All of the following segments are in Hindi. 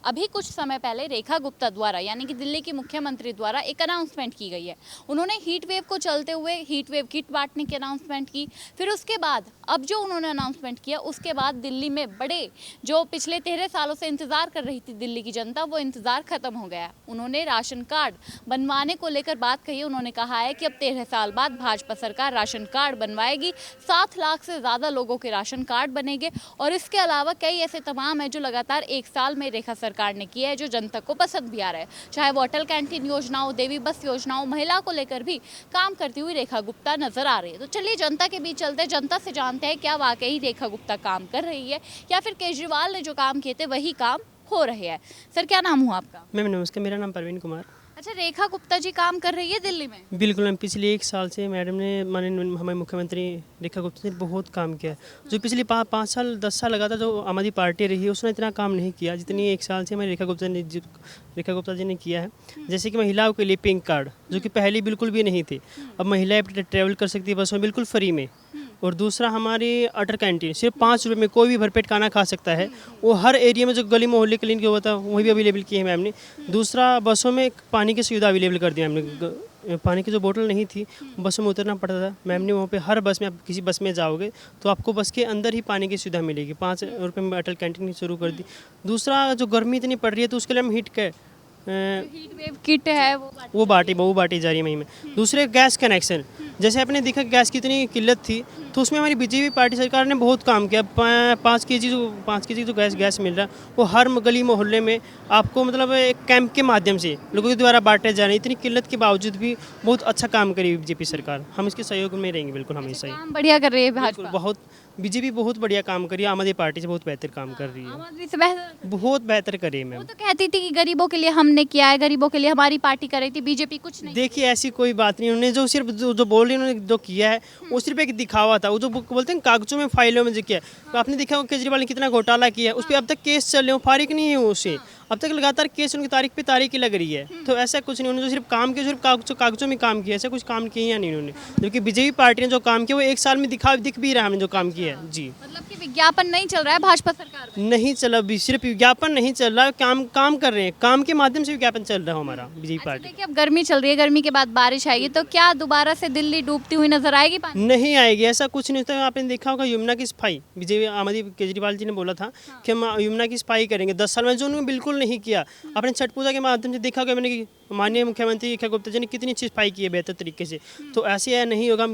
अभी कुछ समय पहले रेखा गुप्ता द्वारा यानी कि दिल्ली की मुख्यमंत्री द्वारा एक अनाउंसमेंट की गई है। उन्होंने हीट वेव को चलते हुए हीट वेव किट बांटने की अनाउंसमेंट की। फिर उसके बाद अब जो उन्होंने अनाउंसमेंट किया उसके बाद दिल्ली में बड़े जो पिछले 13 सालों से इंतजार कर रही थी दिल्ली की जनता, वो इंतजार खत्म हो गया। उन्होंने राशन कार्ड बनवाने को लेकर बात कही। उन्होंने कहा है कि अब 13 साल बाद भाजपा सरकार राशन कार्ड बनवाएगी, 7 लाख से ज़्यादा लोगों के राशन कार्ड बनेंगे और इसके अलावा कई ऐसे तमाम है जो लगातार एक साल में रेखा सरकार ने किया है जो जनता को पसंद भी आ रहा है। चाहे वो अटल कैंटीन योजनाओं, देवी बस योजनाओं, महिला को लेकर भी काम करती हुई रेखा गुप्ता नजर आ रही है। तो चलिए जनता के बीच चलते हैं, जनता से जानते हैं क्या वाकई रेखा गुप्ता काम कर रही है या फिर केजरीवाल ने जो काम किए थे वही काम हो रहे हैं। सर क्या नाम हुआ आपका? मैम नमस्कार, मेरा नाम परवीन कुमार। अच्छा, रेखा गुप्ता जी काम कर रही है दिल्ली में? बिल्कुल मैम, पिछले 1 साल से मैडम ने माननीय हमारे मुख्यमंत्री रेखा गुप्ता ने बहुत काम किया है। जो पिछले 5 साल 10 साल लगा था जो आम आदमी पार्टी रही है उसने इतना काम नहीं किया जितनी 1 साल से हमारे रेखा गुप्ता जी ने किया है। जैसे कि महिलाओं के लिए पिंक कार्ड जो कि पहले बिल्कुल भी नहीं थे, अब महिलाएं ट्रैवल कर सकती है बसों में बिल्कुल फ्री में। और दूसरा हमारी अटल कैंटीन सिर्फ 5 रुपये में कोई भी भरपेट खाना खा सकता है। वो हर एरिया में जो गली मोहल्ले क्लिनिक हुआ था वही भी अवेलेबल किए हैं मैम ने। दूसरा बसों में पानी की सुविधा अवेलेबल कर दी मैम ने। पानी की जो बोतल नहीं थी बसों में उतरना पड़ता था, मैम ने वहाँ पे हर बस में, आप किसी बस में जाओगे तो आपको बस के अंदर ही पानी की सुविधा मिलेगी। 5 रुपये में अटल कैंटीन शुरू कर दी। दूसरा जो गर्मी इतनी पड़ रही है तो उसके लिए हम हीट वेव किट है वो बाटी जा रही है मई में। दूसरे गैस कनेक्शन, जैसे आपने देखा गैस की इतनी किल्लत थी तो उसमें हमारी बीजेपी पार्टी सरकार ने बहुत काम किया। 5 केजी जो गैस मिल रहा है वो हर गली मोहल्ले में आपको मतलब एक कैंप के माध्यम से लोगों के द्वारा बांटे जा रहे हैं। इतनी किल्लत के बावजूद भी बहुत अच्छा काम करी बीजेपी सरकार। हम इसके सहयोग में रहेंगे बिल्कुल हमेशा ही। काम बढ़िया कर रही है भाजपा। बहुत बीजेपी बहुत बढ़िया काम करी है, आम आदमी पार्टी से बहुत बेहतर काम कर रही आम है, आदमी से बेहतर। बहुत बेहतर करी है वो मैम। तो कहती थी कि गरीबों के लिए हमने किया है, गरीबों के लिए हमारी पार्टी कर रही थी, बीजेपी कुछ नहीं। देखिए ऐसी कोई बात नहीं, उन्होंने जो सिर्फ जो बोल रही उन्होंने जो किया है वो सिर्फ एक दिखावा था। वो जो बोलते हैं कागजों में फाइलों में जो किया है। तो आपने देखा होगा केजरीवाल ने कितना घोटाला किया है, उस पर अब तक केस चल रहे हो, फारिग नहीं है उससे। अब तक लगातार केस उनकी तारीख पे तारीख ही लग रही है। तो ऐसा कुछ नहीं, उन्होंने जो सिर्फ काम किया सिर्फ कागजों में काम किया, ऐसा कुछ काम किया नहीं उन्होंने। जबकि बीजेपी पार्टी ने जो काम किया वो 1 साल में दिख भी रहा है हमने जो काम किया है। जी, मतलब कि विज्ञापन नहीं चल रहा है भाजपा सरकार में। नहीं चला, सिर्फ विज्ञापन नहीं चल रहा, काम कर रहे हैं, काम के माध्यम से विज्ञापन चल रहा है हमारा बीजेपी अच्छा, पार्टी। देखिए अब गर्मी चल रही है, गर्मी के बाद बारिश आएगी तो क्या दोबारा से दिल्ली डूबती हुई नजर आएगी पानी? नहीं आएगी, ऐसा कुछ नहीं होता। आपने देखा होगा यमुना की सफाई बीजेपी आम आदमी केजरीवाल जी ने बोला था कि हम यमुना की सफाई करेंगे 10 साल में, जो उन्होंने बिल्कुल नहीं किया। आपने छठ पूजा के माध्यम से देखा होगा मैंने कि माननीय मुख्यमंत्री रेखा गुप्ता जी ने कितनी अच्छी सफाई की है बेहतर तरीके से। तो ऐसे नहीं होगा,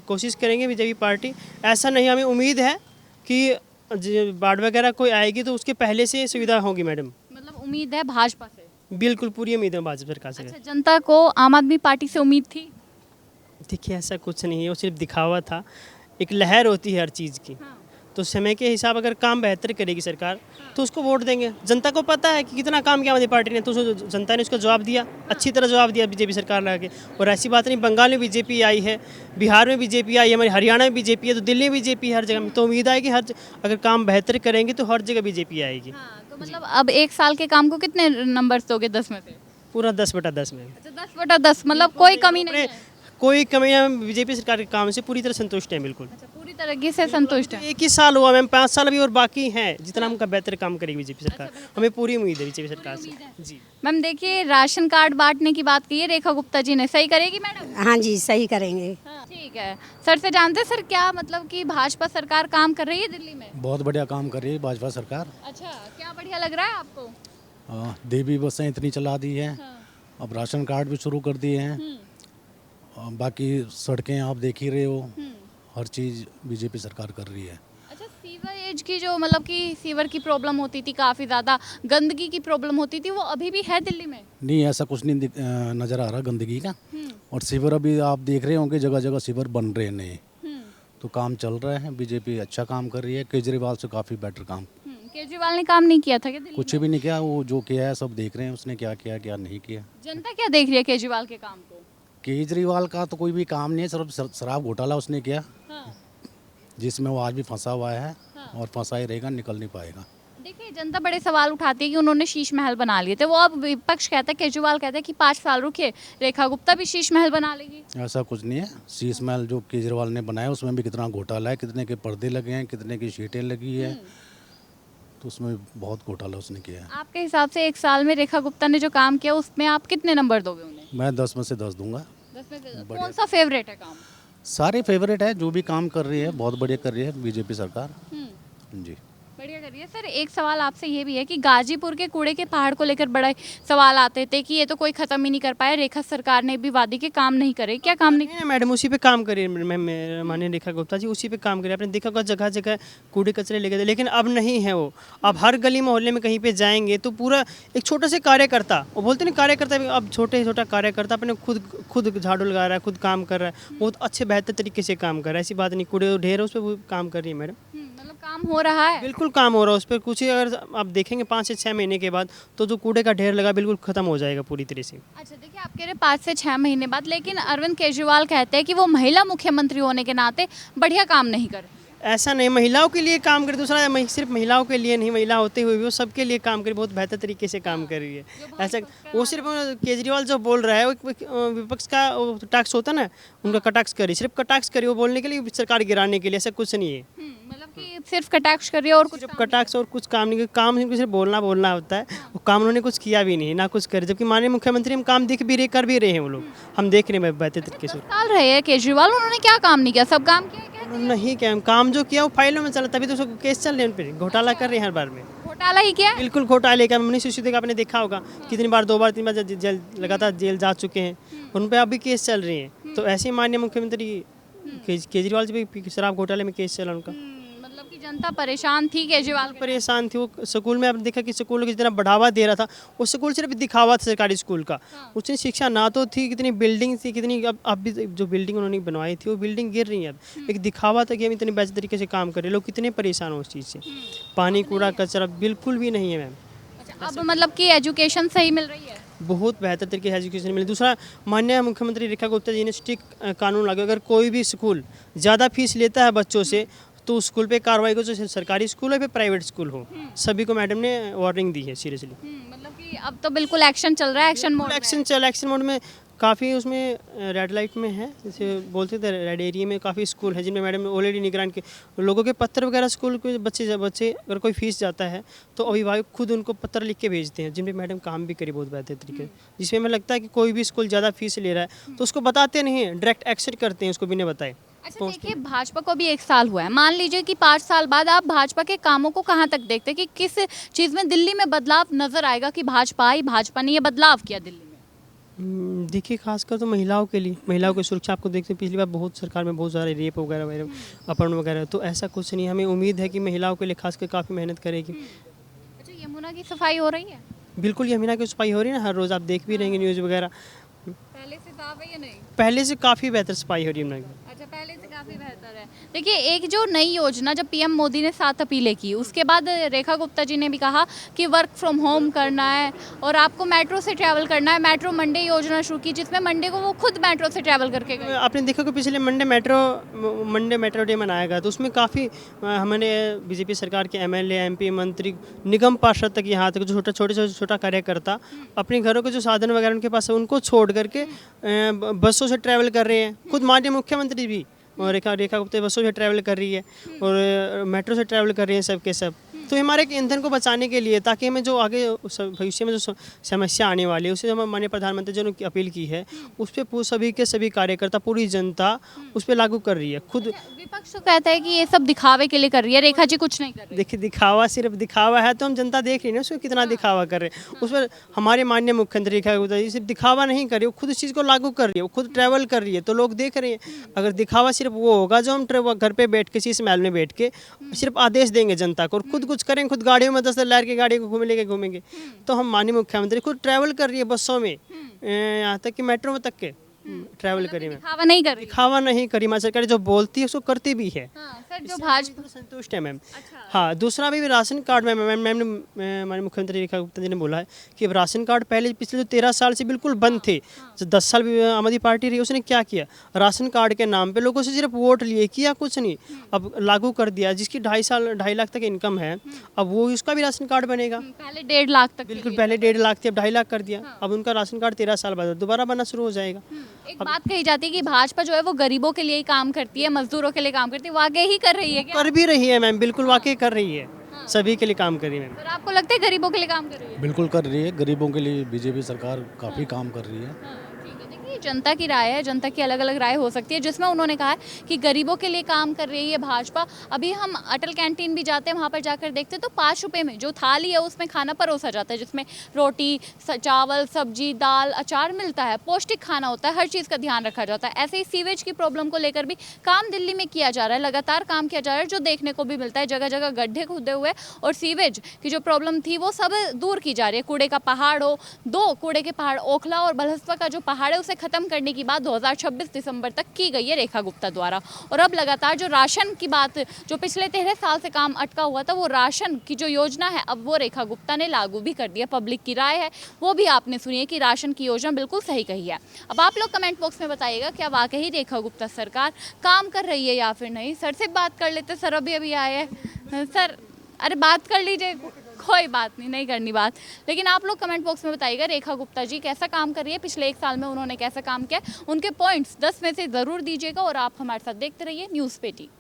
कोशिश करेंगे बीजेपी पार्टी। ऐसा नहीं, हमें उम्मीद है कि बाढ़ वगैरह कोई आएगी तो उसके पहले से सुविधा होगी मैडम। मतलब उम्मीद है भाजपा से? बिल्कुल पूरी उम्मीद है भाजपा सरकार से। अच्छा, जनता को आम आदमी पार्टी से उम्मीद थी? देखिए ऐसा कुछ नहीं है, वो सिर्फ दिखावा था। एक लहर होती है हर चीज़ की, तो समय के हिसाब अगर काम बेहतर करेगी सरकार तो उसको वोट देंगे। जनता को पता है कि कितना काम किया हमारी पार्टी ने, तो जनता ने उसको जवाब दिया, अच्छी तरह जवाब दिया बीजेपी सरकार लगा के। और ऐसी बात नहीं, बंगाल में बीजेपी आई है, बिहार में बीजेपी आई है, हमारी हरियाणा में बीजेपी है, तो दिल्ली में बीजेपी है, हर जगह में। तो उम्मीद है कि अगर काम बेहतर करेंगे तो हर जगह बीजेपी आएगी। तो मतलब अब 1 साल के काम को कितने नंबर दोगे 10 में से? पूरा 10/10 में। अच्छा, 10/10 मतलब कोई कमी नहीं है? कोई कमी बीजेपी सरकार के काम से पूरी तरह संतुष्ट है बिल्कुल। अच्छा, पूरी तरीके से संतुष्ट है। 1 ही साल हुआ मैम, 5 साल अभी और बाकी हैं। जितना हमका बेहतर काम करेगी बीजेपी सरकार, हमें पूरी उम्मीद है बीजेपी सरकार से। जी मैम देखिए, राशन कार्ड बांटने की बात की है रेखा गुप्ता जी ने, सही करेगी मैडम? हाँ जी, सही करेंगे। ठीक है, सर से जानते हैं सर क्या मतलब कि भाजपा सरकार काम कर रही है दिल्ली में? बहुत बढ़िया काम कर रही है भाजपा सरकार। अच्छा, क्या बढ़िया लग रहा है आपको? देवी बसें इतनी चला दी हैं, अब राशन कार्ड भी शुरू कर दिए हैं। बाकी सड़कें आप देख ही रहे हो, हर चीज़ बीजेपी सरकार कर रही है। अच्छा, सीवरेज की जो मतलब कि सीवर की प्रॉब्लम होती थी, काफ़ी ज़्यादा गंदगी की प्रॉब्लम होती थी, वो अभी भी है दिल्ली में? नहीं, ऐसा कुछ नहीं नज़र आ रहा गंदगी का। और सीवर अभी आप देख रहे होंगे जगह जगह सीवर बन रहे हैं नए, तो काम चल रहा है। बीजेपी अच्छा काम कर रही है, केजरीवाल से काफ़ी बेटर काम। केजरीवाल ने काम नहीं किया था क्या दिल्ली कुछ में? भी नहीं किया, वो जो किया है सब देख रहे हैं उसने क्या किया क्या नहीं किया। जनता क्या देख रही है केजरीवाल के काम को? केजरीवाल का तो कोई भी काम नहीं है, सिर्फ शराब घोटाला उसने किया, जिसमें वो आज भी फंसा हुआ है और फंसा ही रहेगा, निकल नहीं पाएगा। देखिए, जनता बड़े सवाल उठाती है कि उन्होंने शीश महल बना लिए थे। वो अब विपक्ष कहता है, केजरीवाल कहता है कि 5 साल रुकिए, रेखा गुप्ता भी शीश महल बना लेगी। ऐसा कुछ नहीं है। शीश महल जो केजरीवाल ने बनाया उसमें भी कितना घोटाला है, कितने के पर्दे लगे हैं, कितने की शीटें लगी है। तो उसमें बहुत घोटाला उसने किया है। आपके हिसाब से 1 साल में रेखा गुप्ता ने जो काम किया उसमें आप कितने नंबर दोगे उन्हें? मैं 10 में से 10 दूंगा। 10 में से 10। कौन सा फेवरेट है काम? सारे फेवरेट है, जो भी काम कर रही है बहुत बढ़िया कर रही है बीजेपी सरकार जी। बढ़िया करिए। सर एक सवाल आपसे ये भी है कि गाजीपुर के कूड़े के पहाड़ को लेकर बड़ा सवाल आते थे कि ये तो कोई खत्म ही नहीं कर पाया, रेखा सरकार ने भी वादी के काम नहीं करे। क्या काम नहीं? नहीं मैडम, उसी पे काम करिए मैम, माननीय रेखा गुप्ता जी, उसी पे काम करिए। आपने देखा होगा जगह जगह कूड़े कचरे लेके थे, लेकिन अब नहीं है वो। अब हर गली मोहल्ले में कहीं पे जाएंगे तो पूरा एक छोटा से कार्यकर्ता, वो बोलते नहीं कार्यकर्ता, अब छोटे छोटा कार्यकर्ता अपने खुद झाड़ू लगा रहा है, खुद काम कर रहा है, बहुत अच्छे बेहतर तरीके से काम कर रहा है। ऐसी बात नहीं, कूड़े ढेर है उस पर वो काम कर रही है मैडम। मतलब काम हो रहा है? बिल्कुल काम हो रहा है उस पर। कुछ ही अगर आप देखेंगे 5 से 6 महीने के बाद तो जो कूड़े का ढेर लगा बिल्कुल खत्म हो जाएगा पूरी तरह से। अच्छा देखिए, आप कह रहे 5 से 6 महीने बाद, लेकिन अरविंद केजरीवाल कहते हैं कि वो महिला मुख्यमंत्री होने के नाते बढ़िया काम नहीं कर रही। ऐसा नहीं, महिलाओं के लिए काम करे, दूसरा सिर्फ महिलाओं के लिए नहीं, महिला होते हुए भी वो सबके लिए काम करे, बहुत बेहतर तरीके से काम कर रही है। ऐसा वो सिर्फ केजरीवाल जो बोल रहा है वो विपक्ष का कटाक्ष होता ना, उनका कटाक्ष करी, सिर्फ कटाक्ष करी, वो बोलने के लिए, सरकार गिराने के लिए, ऐसा कुछ नहीं है। मतलब कि सिर्फ कटाक्ष कर रही है और कुछ सिर्फ कटाक्ष और कुछ काम नहीं, काम इनको सिर्फ बोलना होता है, वो काम उन्होंने कुछ किया भी नहीं, ना कुछ करे। जबकि माननीय मुख्यमंत्री हम काम दिख भी रहे, कर भी रहे हैं, वो लोग हम देख रहे हैं बेहतर तरीके से। साल रहे हैं केजरीवाल, उन्होंने क्या काम नहीं किया? सब काम किया है क्या? नहीं क्या काम जो किया वो फाइलों में चला, तभी तो उसको केस चल रहे हैं, उन पर घोटाला कर रहे हैं हर बार में। घोटाला ही किया है? बिल्कुल घोटाले का। मनीष सिसोदिया का आपने देखा होगा कितनी बार, 2 बार 3 बार जेल लगातार जेल जा चुके हैं, उन पर अभी केस चल रहे हैं। तो ऐसे ही माननीय मुख्यमंत्री केजरीवाल जी भी शराब घोटाले में केस चला उनका। मतलब कि जनता परेशान थी केजरीवाल के। परेशान थी वो। स्कूल में आपने देखा कि स्कूल को जितना बढ़ावा दे रहा था, वो स्कूल सिर्फ दिखावा था सरकारी स्कूल का। उसमें शिक्षा ना तो थी, कितनी बिल्डिंग थी, कितनी अब भी जो बिल्डिंग उन्होंने बनवाई थी वो बिल्डिंग गिर रही है। अब एक दिखावा था कि हम इतने बेहतर तरीके से काम कर रहे हैं। लोग कितने परेशान हो उस चीज़ से। पानी कूड़ा कचरा बिल्कुल भी नहीं है मैम। अच्छा, अब मतलब कि एजुकेशन सही मिल रही है? बहुत बेहतर तरीके से एजुकेशन मिले। दूसरा, माननीय मुख्यमंत्री रेखा गुप्ता जी ने स्ट्रिक्ट कानून लागू, अगर कोई भी स्कूल ज़्यादा फीस लेता है बच्चों से तो उस स्कूल पे कार्रवाई को, जो सरकारी स्कूल हो या प्राइवेट स्कूल हो, सभी को मैडम ने वार्निंग दी है सीरियसली। मतलब कि अब तो बिल्कुल एक्शन चल रहा है, एक्शन मोड में। एक्शन मोड में काफ़ी, उसमें रेड लाइट में है, जैसे बोलते थे रेड एरिया में काफ़ी स्कूल है जिनमें मैडम ऑलरेडी निगरान के लोगों के पत्र वगैरह, स्कूल के बच्चे अगर कोई फीस जाता है तो अभिभावक खुद उनको पत्र लिख के भेजते हैं, जिनमें मैडम काम भी करी बहुत बेहतर तरीके से। जिसमें हमें लगता है कि कोई भी स्कूल ज़्यादा फीस ले रहा है तो उसको बताते नहीं हैं, डायरेक्ट एक्शन करते हैं उसको बिना बताए। अच्छा देखिए, भाजपा को भी 1 साल हुआ है, मान लीजिए कि 5 साल बाद आप भाजपा के कामों को कहाँ तक देखते हैं कि किस चीज़ में दिल्ली में बदलाव नजर आएगा कि भाजपा ने ये बदलाव किया दिल्ली में? देखिए, खासकर तो महिलाओं के लिए, महिलाओं की सुरक्षा आपको देखते हैं, पिछली बार बहुत सरकार में बहुत सारे रेप वगैरह अपहरण वगैरह, तो ऐसा कुछ नहीं। हमें उम्मीद है कि महिलाओं के लिए खासकर काफ़ी मेहनत करेगी। अच्छा, यमुना की सफाई हो रही है? बिल्कुल, यमुना की सफाई हो रही है ना, हर रोज़ आप देख भी रहेंगे न्यूज़ वगैरह। पहले से साफ है या नहीं? पहले से काफ़ी बेहतर सफाई हो रही है यमुना की। अच्छा, पहले से काफ़ी बेहतर है। देखिए, एक जो नई योजना जब पीएम मोदी ने 7 अपीलें की, उसके बाद रेखा गुप्ता जी ने भी कहा कि वर्क फ्रॉम होम करना है और आपको मेट्रो से ट्रैवल करना है। मेट्रो मंडे योजना शुरू की, जिसमें मंडे को वो खुद मेट्रो से ट्रैवल करके गए। आपने देखा कि पिछले मंडे मेट्रो डे मनाया गया, तो उसमें काफ़ी हमारे बीजेपी सरकार के एमएलए, एमपी, मंत्री, निगम पार्षद तक, यहाँ तक जो छोटा कार्यकर्ता अपने घरों के जो साधन वगैरह उनके पास है उनको छोड़ करके बसों से ट्रैवल कर रहे हैं। खुद माननीय मुख्यमंत्री भी और रेखा गुप्ता बसों से ट्रैवल कर रही है और मेट्रो से ट्रैवल कर रही है सब के सब। तो हमारे ईंधन को बचाने के लिए, ताकि हमें जो आगे भविष्य में जो समस्या आने वाली है, उससे माननीय प्रधानमंत्री जी ने अपील की है, उस पर सभी के सभी कार्यकर्ता, पूरी जनता उस पर लागू कर रही है। खुद विपक्ष तो कहता है कि ये सब दिखावे के लिए कर रही है, रेखा जी कुछ नहीं कर रही। देखिए, दिखावा सिर्फ दिखावा है तो हम जनता देख रही है ना उसमें कितना दिखावा कर रहे हैं। उस पर हमारे माननीय मुख्यमंत्री रेखा गुप्ता जी सिर्फ दिखावा नहीं कर रही, वो खुद इस चीज़ को लागू कर रही है, वो खुद ट्रैवल कर रही है, तो लोग देख रहे हैं। अगर दिखावा सिर्फ वो होगा जो हम घर पे बैठ के, शीश महल में बैठ के सिर्फ आदेश देंगे जनता को और खुद कुछ करें, खुद गाड़ियों में 10 लाख की गाड़ी को लेके घूमेंगे, तो हम माननीय मुख्यमंत्री खुद ट्रैवल कर रही है बसों में, यहाँ तक कि मेट्रो में तक के ट्रैवल करी। दिखावा नहीं कर रही। दिखावा नहीं करी, हमारी सरकार जो बोलती है उसको करती भी है। सर, जो भाजपा संतुष्ट है मैम। हाँ, दूसरा भी राशन कार्ड में मैम ने हमारे मुख्यमंत्री रेखा गुप्ता जी ने बोला है कि अब राशन कार्ड पहले पिछले जो 13 साल से बिल्कुल बंद थे, जो 10 साल भी आम आदमी पार्टी रही, उसने क्या किया, राशन कार्ड के नाम पे लोगों से सिर्फ वोट लिए, किया कुछ नहीं, अब लागू कर दिया। जिसकी 2.5 लाख तक इनकम है, अब वो उसका भी राशन कार्ड बनेगा। पहले 1.5 लाख तक, बिल्कुल, पहले 1.5 लाख थी, अब 2.5 लाख कर दिया। अब उनका राशन कार्ड 13 साल बाद दोबारा बनना शुरू हो जाएगा। एक बात कही जाती है कि भाजपा जो है वो गरीबों के लिए ही काम करती है, मजदूरों के लिए काम करती है, वाकई ही कर रही है क्या? कर भी रही है मैम, बिल्कुल वाकई कर रही है। सभी के लिए काम कर रही है मैम। और आपको लगता है गरीबों के लिए काम कर रही है? बिल्कुल कर रही है, गरीबों के लिए बीजेपी सरकार काफ़ी काम कर रही है। ठीक है, देखिए जनता की राय है, जनता की अलग अलग राय हो सकती है, जिसमें उन्होंने कहा है कि गरीबों के लिए काम कर रही है भाजपा। अभी हम अटल कैंटीन भी जाते हैं, वहाँ पर जाकर देखते हैं तो 5 रुपए में जो थाली है उसमें खाना परोसा जाता है, जिसमें रोटी, चावल, सब्जी, दाल, अचार मिलता है, पौष्टिक खाना होता है, हर चीज़ का ध्यान रखा जाता है। ऐसे ही सीवेज की प्रॉब्लम को लेकर भी काम दिल्ली में किया जा रहा है, लगातार काम किया जा रहा है, जो देखने को भी मिलता है, जगह जगह गड्ढे खुदे हुए और सीवेज की जो प्रॉब्लम थी वो सब दूर की जा रही है। कूड़े का पहाड़ हो, 2 कूड़े के पहाड़ ओखला और बलहस्पा का जो पहाड़ है उसे खत्म करने की बात 2026 दिसंबर तक की गई है रेखा गुप्ता द्वारा। और अब लगातार जो राशन की बात, जो पिछले 13 साल से काम अटका हुआ था, वो राशन की जो योजना है अब वो रेखा गुप्ता ने लागू भी कर दिया। पब्लिक की राय है वो भी आपने सुनी है कि राशन की योजना बिल्कुल सही कही है। अब आप लोग कमेंट बॉक्स में बताइएगा क्या वाकई रेखा गुप्ता सरकार काम कर रही है या फिर नहीं। सर से बात कर लेते, सर अभी आए हैं। सर अरे बात कर लीजिए, कोई बात नहीं, नहीं करनी बात, लेकिन आप लोग कमेंट बॉक्स में बताइएगा रेखा गुप्ता जी कैसा काम कर रही है, पिछले 1 साल में उन्होंने कैसा काम किया, उनके पॉइंट्स 10 में से ज़रूर दीजिएगा। और आप हमारे साथ देखते रहिए न्यूज़ पेटी।